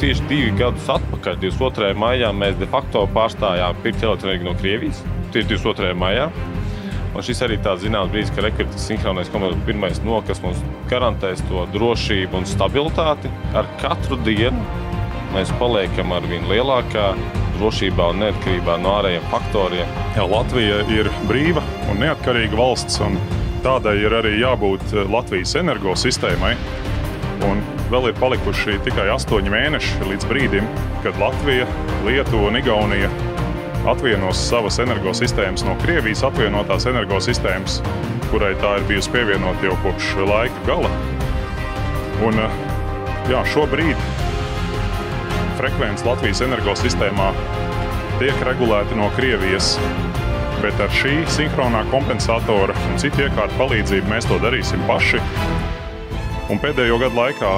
tieši 2 gadus atpakaļ, 22. maijā, mēs de facto pārstājām pirkt elektroenerģiju no Krievijas. Tieši 22. maijā. Un šis arī tāds zināms brīdis, ka tas sinhronais komandas pirmais kas mums garantēs to drošību un stabilitāti. Ar katru dienu mēs paliekam ar vien lielākā drošībā un neatkarībā no ārējiem faktoriem. Jā, Latvija ir brīva un neatkarīga valsts, un tādai ir arī jābūt Latvijas energosistēmai. Un vēl ir palikuši tikai 8 mēneši līdz brīdim, kad Latvija, Lietuva un Igaunija atvienos savas energosistēmas no Krievijas atvienotās energosistēmas, kurai tā ir bijusi pievienota jau kopš laika gala. Un jā, šobrīd frekvences Latvijas energosistēmā tiek regulēti no Krievijas, bet ar šī sinhronā kompensatora un citu iekārtu palīdzību mēs to darīsim paši. Un pēdējo gadu laikā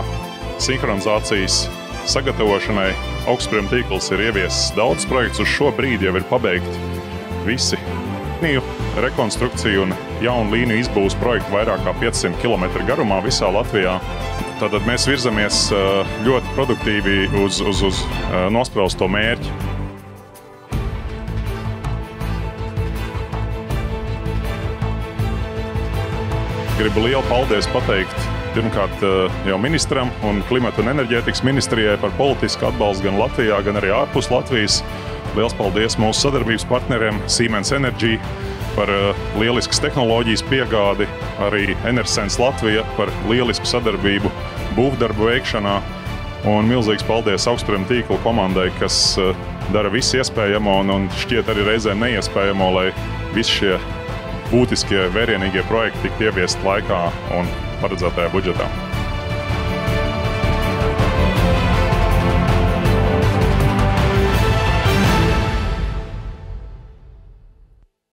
sinhronizācijas sagatavošanai augstsprieguma tīkls ir ieviesis daudz projektus. Uz šo brīdi jau ir pabeigti visi līniju rekonstrukciju un jaunu līniju izbūves projektu vairāk kā 500 km garumā visā Latvijā. Tātad mēs virzamies ļoti produktīvi uz nosprausto mērķi. Gribu lielu paldies pateikt pirmkārt jau ministram un klimata un enerģētikas ministrijai par politisku atbalstu gan Latvijā, gan arī ārpus Latvijas. Liels paldies mūsu sadarbības partneriem Siemens Energy par lieliskas tehnoloģijas piegādi, arī Enersense Latvija par lielisku sadarbību būvdarbu veikšanā. Un milzīgs paldies augstsprieguma tīkla komandai, kas dara visu iespējamo un šķiet arī reizēm neiespējamo, lai visi šie būtiskie vērienīgie projekti tiktu ieviesti laikā un paredzētajā budžetā.